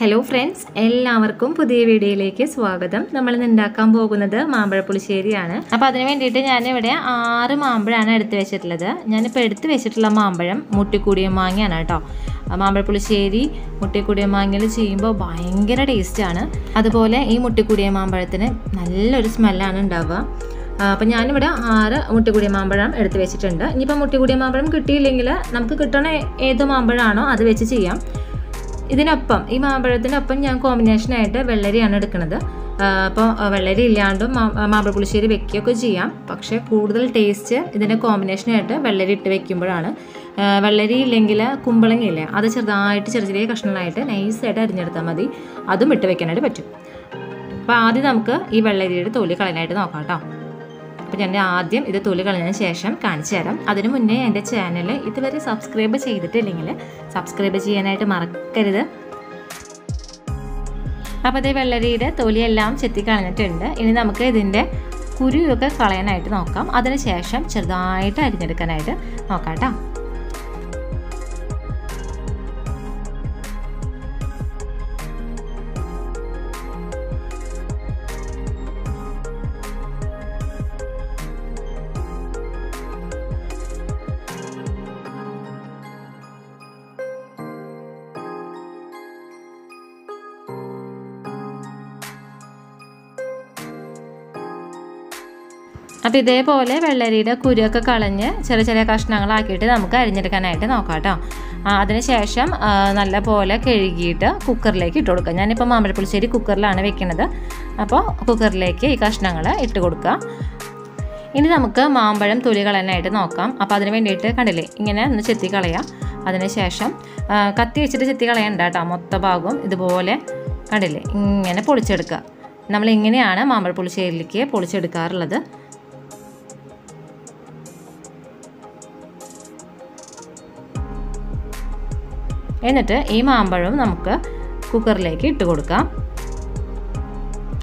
Hello friends, എല്ലാവർക്കും പുതിയ വീഡിയോയിലേക്ക് സ്വാഗതം. നമ്മൾ ഇന്ന് ഉണ്ടാക്കാൻ പോകുന്നത് മാമ്പഴ പുളിശ്ശേരിയാണ്. അപ്പോൾ അതിന് വേണ്ടിയിട്ട് ഞാനിവിടെ 6 മാമ്പഴമാണ് എടുത്ത് വെച്ചിട്ടുള്ളത്. ഞാനിപ്പോൾ എടുത്ത് വെച്ചിട്ടുള്ള മാമ്പഴം മുട്ടിക്കൂടിയ മാങ്ങയാണ് കേട്ടോ. മാമ്പഴ പുളിശ്ശേരി മുട്ടിക്കൂടിയ മാങ്ങയിൽ ചെയ്യുമ്പോൾ ഭയങ്കര ടേസ്റ്റാണ്. അതുപോലെ ഈ മുട്ടിക്കൂടിയ മാമ്പഴത്തിന് നല്ലൊരു സ്മെല്ലാണ് ഉണ്ടാവുക. അപ്പോൾ ഞാനിവിടെ 6 മുട്ടിക്കൂടിയ മാമ്പഴം എടുത്ത് വെച്ചിട്ടുണ്ട്. ഇനിയിപ്പോൾ മുട്ടിക്കൂടിയ മാമ്പഴം കിട്ടിയില്ലെങ്കിൽ നമുക്ക് കിട്ടണ ഏത് മാമ്പഴമാണോ അത് വെച്ച് ചെയ്യാം. ഇതിനൊപ്പം ഈ മാമ്പഴത്തിനൊപ്പം ഞാൻ കോമ്പിനേഷനായിട്ട് വെള്ളരിയാണ് എടുക്കുന്നത്. അപ്പോൾ വെള്ളരി ഇല്ലാണ്ടും മാമ്പഴ പുളിശ്ശേരി വെക്കുകയൊക്കെ ചെയ്യാം. പക്ഷേ കൂടുതൽ ടേസ്റ്റ് ഇതിൻ്റെ കോമ്പിനേഷനായിട്ട് വെള്ളരി ഇട്ട് വെക്കുമ്പോഴാണ്. വെള്ളരി ഇല്ലെങ്കിൽ കുമ്പളങ്ങയില്ലേ, അത് ചെറുതായിട്ട് ചെറിയ ചെറിയ കഷ്ണങ്ങളായിട്ട് നൈസായിട്ട് അരിഞ്ഞെടുത്താൽ മതി. അതും ഇട്ട് വെക്കാനായിട്ട് പറ്റും. അപ്പോൾ ആദ്യം നമുക്ക് ഈ വെള്ളരിയുടെ തൊലി കളയാനായിട്ട് നോക്കാം കേട്ടോ. അപ്പോൾ ഞാൻ ആദ്യം ഇത് തൊലി കളഞ്ഞതിന് ശേഷം കാണിച്ചു തരാം. അതിനു മുന്നേ എൻ്റെ ചാനൽ ഇതുവരെ സബ്സ്ക്രൈബ് ചെയ്തിട്ടില്ലെങ്കിൽ സബ്സ്ക്രൈബ് ചെയ്യാനായിട്ട് മറക്കരുത്. അപ്പോൾ ഇത് വെള്ളരിയുടെ തൊലിയെല്ലാം ചെത്തി കളഞ്ഞിട്ടുണ്ട്. ഇനി നമുക്ക് ഇതിൻ്റെ കുരുവൊക്കെ കളയാനായിട്ട് നോക്കാം. അതിന് ശേഷം ചെറുതായിട്ട് അരിഞ്ഞെടുക്കാനായിട്ട് നോക്കാം കേട്ടോ. അപ്പോൾ ഇതേപോലെ വെള്ളരിയുടെ കുരുവൊക്കെ കളഞ്ഞ് ചെറിയ ചെറിയ കഷ്ണങ്ങളാക്കിയിട്ട് നമുക്ക് അരിഞ്ഞെടുക്കാനായിട്ട് നോക്കാം കേട്ടോ. അതിനുശേഷം നല്ല പോലെ കഴുകിയിട്ട് കുക്കറിലേക്ക് ഇട്ട് കൊടുക്കുക. ഞാനിപ്പോൾ മാമ്പഴ പുളിശ്ശേരി കുക്കറിലാണ് വെക്കുന്നത്. അപ്പോൾ കുക്കറിലേക്ക് ഈ കഷ്ണങ്ങൾ ഇട്ട് കൊടുക്കുക. ഇനി നമുക്ക് മാമ്പഴം തൊലി കളയാനായിട്ട് നോക്കാം. അപ്പോൾ അതിന് വേണ്ടിയിട്ട് കണ്ടില്ലേ, ഇങ്ങനെ ഒന്ന് ചെത്തി കളയാം. അതിനുശേഷം കത്തി വെച്ചിട്ട് ചെത്തി കളയണ്ട കേട്ടോ. മൊത്ത ഭാഗവും ഇതുപോലെ കണ്ടില്ലേ ഇങ്ങനെ പൊളിച്ചെടുക്കുക. നമ്മളിങ്ങനെയാണ് മാമ്പഴ പുളിശ്ശേരിയിലേക്ക് പൊളിച്ചെടുക്കാറുള്ളത്. എന്നിട്ട് ഈ മാമ്പഴം നമുക്ക് കുക്കറിലേക്ക് ഇട്ട് കൊടുക്കാം.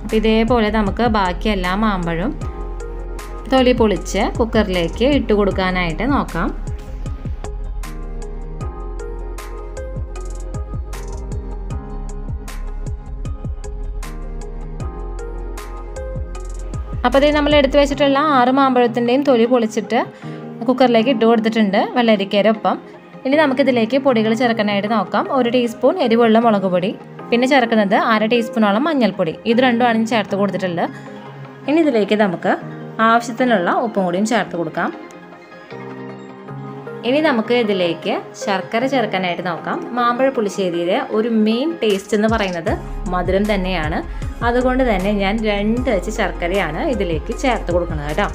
അപ്പം ഇതേപോലെ നമുക്ക് ബാക്കി എല്ലാ മാമ്പഴവും തൊലി പൊളിച്ച് കുക്കറിലേക്ക് ഇട്ട് കൊടുക്കാനായിട്ട് നോക്കാം. അപ്പോൾ ഇത് നമ്മൾ എടുത്തു വെച്ചിട്ടുള്ള 6 മാമ്പഴത്തിൻ്റെയും തൊലി പൊളിച്ചിട്ട് കുക്കറിലേക്ക് ഇട്ട് കൊടുത്തിട്ടുണ്ട് വെള്ളരിക്കയൊപ്പം. ഇനി നമുക്കിതിലേക്ക് പൊടികൾ ചേർക്കാനായിട്ട് നോക്കാം. 1 ടീസ്പൂൺ എരിവുള്ള മുളക് പൊടി, പിന്നെ ചേർക്കുന്നത് 1/2 ടീസ്പൂണോളം മഞ്ഞൾപ്പൊടി. ഇത് രണ്ടുമാണ് ചേർത്ത് കൊടുത്തിട്ടുള്ളത്. ഇനി ഇതിലേക്ക് നമുക്ക് ആവശ്യത്തിനുള്ള ഉപ്പും കൂടിയും ചേർത്ത് കൊടുക്കാം. ഇനി നമുക്ക് ഇതിലേക്ക് ശർക്കര ചേർക്കാനായിട്ട് നോക്കാം. മാമ്പഴ പുളിശ്ശേരിയിലെ ഒരു മെയിൻ ടേസ്റ്റ് എന്ന് പറയുന്നത് മധുരം തന്നെയാണ്. അതുകൊണ്ട് തന്നെ ഞാൻ 2 ശർക്കരയാണ് ഇതിലേക്ക് ചേർത്ത് കൊടുക്കുന്നത് കേട്ടോ.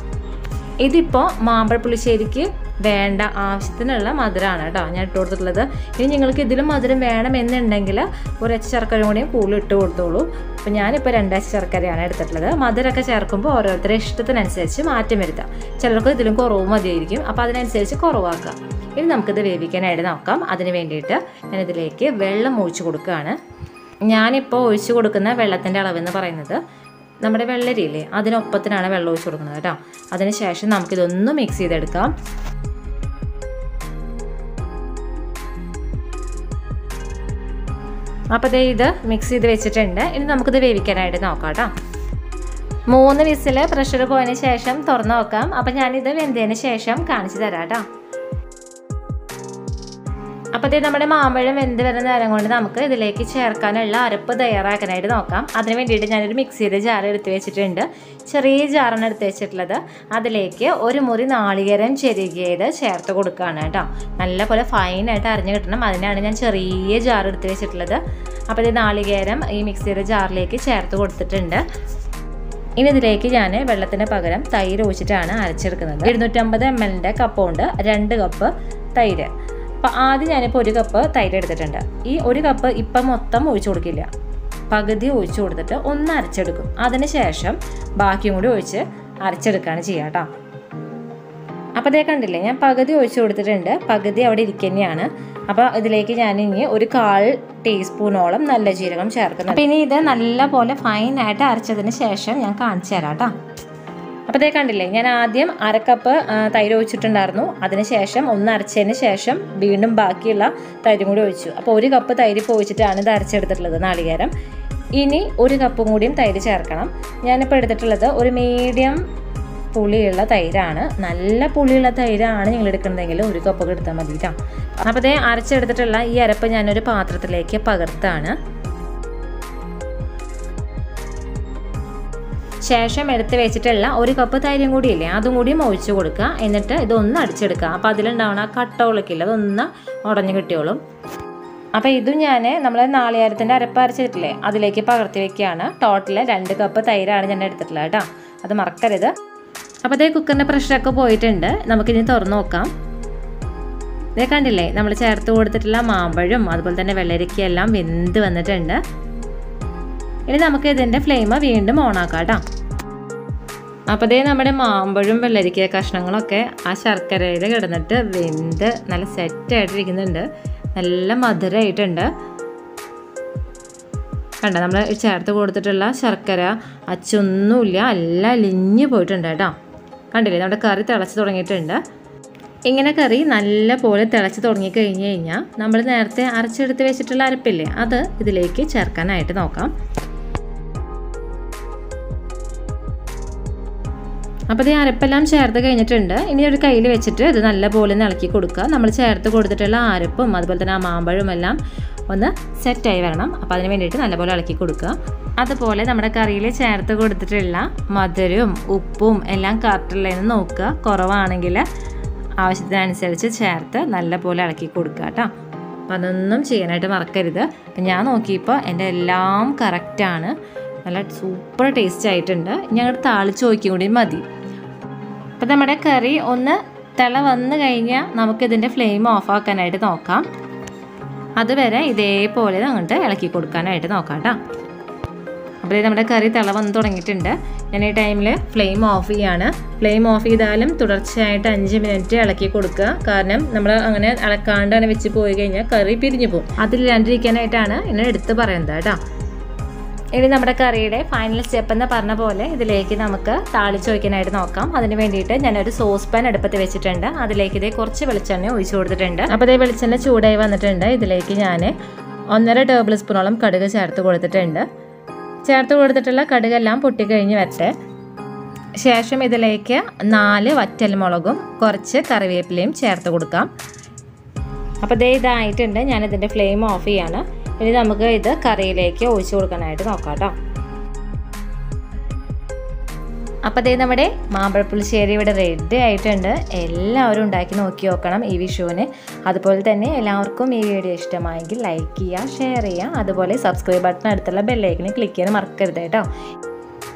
ഇതിപ്പോൾ മാമ്പഴ പുളിശ്ശേരിക്ക് വേണ്ട ആവശ്യത്തിനുള്ള മധുരമാണ് കേട്ടോ ഞാൻ ഇട്ട് കൊടുത്തിട്ടുള്ളത്. ഇനി നിങ്ങൾക്ക് ഇതിലും മധുരം വേണമെന്നുണ്ടെങ്കിൽ 1 ശർക്കര കൂടിയും കൂടുതൽ ഇട്ട് കൊടുത്തോളൂ. അപ്പോൾ ഞാനിപ്പോൾ 2 ശർക്കരയാണ് എടുത്തിട്ടുള്ളത്. മധുരമൊക്കെ ചേർക്കുമ്പോൾ ഓരോരുത്തരുടെ ഇഷ്ടത്തിനനുസരിച്ച് മാറ്റം വരുത്താം. ചിലർക്ക് ഇതിലും കുറവ് മതിയായിരിക്കും, അപ്പോൾ അതിനനുസരിച്ച് കുറവാക്കുക. ഇനി നമുക്കിത് വേവിക്കാനായിട്ട് നോക്കാം. അതിന് വേണ്ടിയിട്ട് ഞാനിതിലേക്ക് വെള്ളം ഒഴിച്ച് കൊടുക്കുകയാണ്. ഞാനിപ്പോൾ ഒഴിച്ച് കൊടുക്കുന്ന വെള്ളത്തിൻ്റെ അളവെന്ന് പറയുന്നത് നമ്മുടെ വെള്ളരിയില്ലേ അതിനൊപ്പത്തിനാണ് വെള്ളം ഒഴിച്ച് കൊടുക്കുന്നത് കേട്ടോ. അതിന് ശേഷം നമുക്കിതൊന്ന് മിക്സ് ചെയ്തെടുക്കാം. അപ്പോൾ ഇത് മിക്സ് ചെയ്ത് വെച്ചിട്ടുണ്ട്. ഇനി നമുക്കിത് വേവിക്കാനായിട്ട് നോക്കാം കേട്ടോ. 3 വിസിൽ പ്രഷർ പോയതിന് ശേഷം തുറന്ന് നോക്കാം. അപ്പോൾ ഞാനിത് വെന്തതിന് ശേഷം കാണിച്ചു തരാം കേട്ടോ. അപ്പോൾ ഇത് നമ്മുടെ മാമ്പഴം വെന്ത് വരുന്ന നേരം കൊണ്ട് നമുക്ക് ഇതിലേക്ക് ചേർക്കാനുള്ള അരപ്പ് തയ്യാറാക്കാനായിട്ട് നോക്കാം. അതിന് വേണ്ടിയിട്ട് ഞാനൊരു മിക്സിയുടെ ജാർ എടുത്ത് വെച്ചിട്ടുണ്ട്. ചെറിയ ജാറാണ് എടുത്ത് വെച്ചിട്ടുള്ളത്. അതിലേക്ക് 1 മുറി നാളികേരം ചെരുകിയത് ചേർത്ത് കൊടുക്കുകയാണ് കേട്ടോ. നല്ലപോലെ ഫൈനായിട്ട് അരിഞ്ഞ് കിട്ടണം, അതിനാണ് ഞാൻ ചെറിയ ജാർ എടുത്ത് വെച്ചിട്ടുള്ളത്. അപ്പോൾ ഇത് നാളികേരം ഈ മിക്സിയുടെ ജാറിലേക്ക് ചേർത്ത് കൊടുത്തിട്ടുണ്ട്. ഇനി ഇതിലേക്ക് ഞാൻ വെള്ളത്തിന് പകരം തൈര് ഒഴിച്ചിട്ടാണ് അരച്ചെടുക്കുന്നത്. 250 ml കപ്പ് കൊണ്ട് 2 കപ്പ് തൈര്. അപ്പോൾ ആദ്യം ഞാനിപ്പോൾ 1 കപ്പ് തൈര് എടുത്തിട്ടുണ്ട്. ഈ 1 കപ്പ് ഇപ്പം മൊത്തം ഒഴിച്ചു കൊടുക്കില്ല, പകുതി ഒഴിച്ചു കൊടുത്തിട്ട് ഒന്ന് അരച്ചെടുക്കും. അതിന് ശേഷം ബാക്കിയും കൂടി ഒഴിച്ച് അരച്ചെടുക്കുകയാണ് ചെയ്യുക കേട്ടോ. അപ്പോൾ അതേ കണ്ടില്ലേ, ഞാൻ പകുതി ഒഴിച്ചു കൊടുത്തിട്ടുണ്ട്, പകുതി അവിടെ ഇരിക്കുന്നതാണ്. അപ്പോൾ ഇതിലേക്ക് ഞാൻ ഇനി 1/4 ടീസ്പൂണോളം നല്ല ജീരകം ചേർക്കുന്നു. അപ്പോൾ ഇനി ഇത് നല്ലപോലെ ഫൈനായിട്ട് അരച്ചതിന് ശേഷം ഞാൻ കാണിച്ചു തരാം കേട്ടോ. അപ്പോൾ ഇതേ കണ്ടില്ലേ, ഞാൻ ആദ്യം 1/2 കപ്പ് തൈര് ഒഴിച്ചിട്ടുണ്ടായിരുന്നു. അതിനുശേഷം ഒന്ന് അരച്ചതിന് ശേഷം വീണ്ടും ബാക്കിയുള്ള തൈരും കൂടി ഒഴിച്ചു. അപ്പോൾ 1 കപ്പ് തൈര് ഇപ്പോൾ ഒഴിച്ചിട്ടാണ് ഇത് അരച്ചെടുത്തിട്ടുള്ളത്, നാളികേരം. ഇനി 1 കപ്പും കൂടിയും തൈര് ചേർക്കണം. ഞാനിപ്പോൾ എടുത്തിട്ടുള്ളത് ഒരു മീഡിയം പുളിയുള്ള തൈരാണ്. നല്ല പുളിയുള്ള തൈരാണ് നിങ്ങൾ എടുക്കുന്നതെങ്കിൽ 1 കപ്പൊക്കെ എടുത്താൽ മതി കേട്ടോ. അപ്പോൾ ഇതേ അരച്ചെടുത്തിട്ടുള്ള ഈ അരപ്പ് ഞാനൊരു പാത്രത്തിലേക്ക് പകർത്താണ്. ശേഷം എടുത്ത് വെച്ചിട്ടുള്ള 1 കപ്പ് തൈരും കൂടിയില്ലേ, അതും കൂടിയും ഒഴിച്ചു കൊടുക്കുക. എന്നിട്ട് ഇതൊന്ന് അടിച്ചെടുക്കുക. അപ്പോൾ അതിലുണ്ടാവുന്ന കട്ടകളൊക്കെയില്ല, അതൊന്ന് ഉടഞ്ഞു കിട്ടിയോളും. അപ്പോൾ ഇതും ഞാൻ നമ്മൾ നാളികേരത്തിൻ്റെ അരപ്പ് അരച്ചിട്ടില്ലേ, അതിലേക്ക് പകർത്തി വെക്കുകയാണ്. ടോട്ടൽ 2 കപ്പ് തൈരാണ് ഞാൻ എടുത്തിട്ടുള്ളത് കേട്ടോ, അത് മറക്കരുത്. അപ്പോൾ അതേ കുക്കറിൻ്റെ പ്രഷറൊക്കെ പോയിട്ടുണ്ട്. നമുക്കിനി തുറന്ന് നോക്കാം. ഇതേ കണ്ടില്ലേ, നമ്മൾ ചേർത്ത് കൊടുത്തിട്ടുള്ള മാമ്പഴം അതുപോലെ തന്നെ വെള്ളരിക്കയെല്ലാം വെന്ത് വന്നിട്ടുണ്ട്. ഇനി നമുക്ക് ഇതിൻ്റെ ഫ്ലെയിം വീണ്ടും ഓണാക്കാം കേട്ടോ. അപ്പോൾ ഇതേ നമ്മുടെ മാമ്പഴം വെള്ളരിക്ക കഷ്ണങ്ങളൊക്കെ ആ ശർക്കരയിൽ കിടന്നിട്ട് വെന്ത് നല്ല സെറ്റായിട്ടിരിക്കുന്നുണ്ട്. നല്ല മധുരമായിട്ടുണ്ട്. കണ്ട, നമ്മൾ ചേർത്ത് കൊടുത്തിട്ടുള്ള ശർക്കര അച്ചൊന്നുമില്ല, എല്ലാം അലിഞ്ഞു പോയിട്ടുണ്ട് കേട്ടോ. കണ്ടില്ലേ, നമ്മുടെ കറി തിളച്ച് തുടങ്ങിയിട്ടുണ്ട്. ഇങ്ങനെ കറി നല്ല പോലെ തിളച്ച് തുടങ്ങിക്കഴിഞ്ഞ് കഴിഞ്ഞാൽ നമ്മൾ നേരത്തെ അരച്ചെടുത്ത് വെച്ചിട്ടുള്ള അരപ്പില്ലേ, അത് ഇതിലേക്ക് ചേർക്കാനായിട്ട് നോക്കാം. അപ്പോൾ ഈ അരപ്പെല്ലാം ചേർത്ത് കഴിഞ്ഞിട്ടുണ്ട്. ഇനി ഒരു കയ്യിൽ വെച്ചിട്ട് ഇത് നല്ല പോലെ ഇളക്കി കൊടുക്കുക. നമ്മൾ ചേർത്ത് കൊടുത്തിട്ടുള്ള അരപ്പും അതുപോലെ തന്നെ ആ മാമ്പഴവും എല്ലാം ഒന്ന് സെറ്റായി വരണം. അപ്പോൾ അതിന് വേണ്ടിയിട്ട് നല്ലപോലെ ഇളക്കി കൊടുക്കുക. അതുപോലെ നമ്മുടെ കറിയിൽ ചേർത്ത് കൊടുത്തിട്ടുള്ള മധുരവും ഉപ്പും എല്ലാം കറക്റ്റുള്ളതെന്ന് നോക്കുക. കുറവാണെങ്കിൽ ആവശ്യത്തിനനുസരിച്ച് ചേർത്ത് നല്ലപോലെ ഇളക്കി കൊടുക്കുക കേട്ടോ. അപ്പോൾ അതൊന്നും ചെയ്യാനായിട്ട് മറക്കരുത്. അപ്പം ഞാൻ നോക്കിയപ്പോൾ എൻ്റെ എല്ലാം കറക്റ്റാണ്. നല്ല സൂപ്പർ ടേസ്റ്റ് ആയിട്ടുണ്ട്. ഞങ്ങൾ താളിച്ച് നോക്കിയും കൂടി മതി. അപ്പം നമ്മുടെ കറി ഒന്ന് തിള വന്ന് കഴിഞ്ഞാൽ നമുക്കിതിൻ്റെ ഫ്ലെയിം ഓഫാക്കാനായിട്ട് നോക്കാം. അതുവരെ ഇതേപോലെ അങ്ങോട്ട് ഇളക്കി കൊടുക്കാനായിട്ട് നോക്കാം കേട്ടോ. അപ്പോൾ നമ്മുടെ കറി തിള വന്ന് തുടങ്ങിയിട്ടുണ്ട്. ഞാൻ ഈ ടൈമിൽ ഫ്ലെയിം ഓഫ് ചെയ്യാണ്. ഫ്ലെയിം ഓഫ് ചെയ്താലും തുടർച്ചയായിട്ട് 5 മിനിറ്റ് ഇളക്കി കൊടുക്കുക. കാരണം നമ്മൾ അങ്ങനെ ഇളക്കാണ്ട് തന്നെ വെച്ച് പോയി കഴിഞ്ഞാൽ കറി പിരിഞ്ഞു പോകും. അതിലില്ലാണ്ടിരിക്കാനായിട്ടാണ് എന്നെ എടുത്ത് പറയുന്നത് കേട്ടോ. ഇനി നമ്മുടെ കറിയുടെ ഫൈനൽ സ്റ്റെപ്പ് എന്ന് പറഞ്ഞ പോലെ ഇതിലേക്ക് നമുക്ക് താളിച്ച് വയ്ക്കാനായിട്ട് നോക്കാം. അതിന് വേണ്ടിയിട്ട് ഞാനൊരു സോസ് പാൻ അടുപ്പത്ത് വെച്ചിട്ടുണ്ട്. അതിലേക്ക് ഇതേ കുറച്ച് വെളിച്ചെണ്ണ ഒഴിച്ചു കൊടുത്തിട്ടുണ്ട്. അപ്പോൾ ഇതേ വെളിച്ചെണ്ണ ചൂടായി വന്നിട്ടുണ്ട്. ഇതിലേക്ക് ഞാൻ 1.5 ടേബിൾ സ്പൂണോളം കടുക് ചേർത്ത് കൊടുത്തിട്ടുണ്ട്. ചേർത്ത് കൊടുത്തിട്ടുള്ള കടുകെല്ലാം പൊട്ടിക്കഴിഞ്ഞ് വരട്ടെ. ശേഷം ഇതിലേക്ക് 4 വറ്റൽമുളകും കുറച്ച് കറിവേപ്പിലയും ചേർത്ത് കൊടുക്കാം. അപ്പോൾ ഇതായിട്ടുണ്ട്. ഞാനിതിൻ്റെ ഫ്ലെയിം ഓഫ് ചെയ്യാണ്. ഇനി നമുക്ക് ഇത് കറിയിലേക്ക് ഒഴിച്ചു കൊടുക്കാനായിട്ട് നോക്കാം കേട്ടോ. അപ്പോൾ നമ്മുടെ മാമ്പഴ പുളിശ്ശേരി ഇവിടെ റെഡി ആയിട്ടുണ്ട്. എല്ലാവരും ഉണ്ടാക്കി നോക്കി നോക്കണം ഈ വിഷുവിന്. അതുപോലെ തന്നെ എല്ലാവർക്കും ഈ വീഡിയോ ഇഷ്ടമായെങ്കിൽ ലൈക്ക് ചെയ്യുക, ഷെയർ ചെയ്യുക. അതുപോലെ സബ്സ്ക്രൈബ് ബട്ടൺ അടുത്തുള്ള ബെല്ലൈക്കനെ ക്ലിക്ക് ചെയ്യാൻ മറക്കരുത് കേട്ടോ.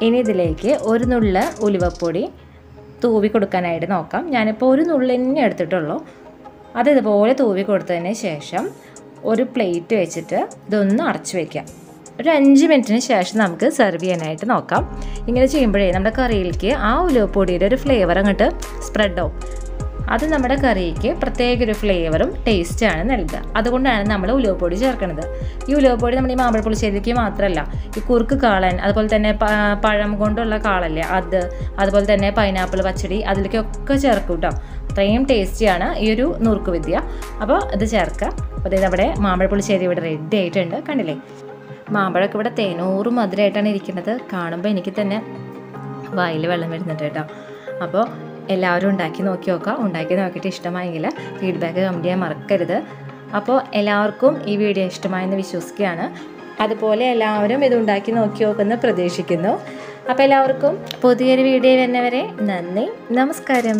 ഇനി ഇതിലേക്ക് 1 നുള്ള് ഉലുവപ്പൊടി തൂവി കൊടുക്കാനായിട്ട് നോക്കാം. ഞാനിപ്പോൾ 1 നുള്ള് തന്നെ എടുത്തിട്ടുള്ളൂ. അത് ഇതുപോലെ തൂവി കൊടുത്തതിന് ശേഷം ഒരു പ്ലേറ്റ് വെച്ചിട്ട് ഇതൊന്ന് അടച്ചു വയ്ക്കാം. ഒരു 5 മിനിറ്റിന് ശേഷം നമുക്ക് സെർവ് ചെയ്യാനായിട്ട് നോക്കാം. ഇങ്ങനെ ചെയ്യുമ്പോഴേ നമ്മുടെ കറിയിലേക്ക് ആ ഉലുവപ്പൊടിയുടെ ഒരു ഫ്ലേവർ അങ്ങോട്ട് സ്പ്രെഡാവും. അത് നമ്മുടെ കറിക്ക് പ്രത്യേക ഒരു ഫ്ലേവറും ടേസ്റ്റാണ് നൽകുക. അതുകൊണ്ടാണ് നമ്മൾ ഉലുവപ്പൊടി ചേർക്കുന്നത്. ഈ ഉലുവപ്പൊടി നമ്മുടെ ഈ മാമ്പഴ പുളിശ്ശേരിക്ക് മാത്രമല്ല, ഈ കുറുക്ക് കാളൻ, അതുപോലെ തന്നെ പഴം കൊണ്ടുള്ള കാളല്ലേ അത്, അതുപോലെ തന്നെ പൈനാപ്പിൾ പച്ചടി, അതിലേക്കൊക്കെ ചേർക്കും കേട്ടോ. അത്രയും ടേസ്റ്റിയാണ് ഈ ഒരു നുറുക്ക് വിദ്യ. അപ്പോൾ ഇത് ചേർക്കുക. അപ്പോൾ ഇത് നമ്മുടെ മാമ്പഴ പുളിശ്ശേരി ഇവിടെ റെഡി ആയിട്ടുണ്ട്. കണ്ടില്ലേ, മാമ്പഴമൊക്കെ ഇവിടെ തേനൂറ് മധുരമായിട്ടാണ് ഇരിക്കുന്നത്. കാണുമ്പോൾ എനിക്ക് തന്നെ വായിൽ വെള്ളം വരുന്നുണ്ട് കേട്ടോ. അപ്പോൾ എല്ലാവരും ഉണ്ടാക്കി നോക്കി നോക്കുക. ഉണ്ടാക്കി നോക്കിയിട്ട് ഇഷ്ടമായെങ്കിൽ ഫീഡ്ബാക്ക് കമൻറ്റ് ചെയ്യാൻ മറക്കരുത്. അപ്പോൾ എല്ലാവർക്കും ഈ വീഡിയോ ഇഷ്ടമായെന്ന് വിശ്വസിക്കുകയാണ്. അതുപോലെ എല്ലാവരും ഇത് ഉണ്ടാക്കി നോക്കി നോക്കുമെന്ന് പ്രതീക്ഷിക്കുന്നു. അപ്പോൾ എല്ലാവർക്കും പുതിയൊരു വീഡിയോ വരുന്നവരെ നന്ദി, നമസ്കാരം.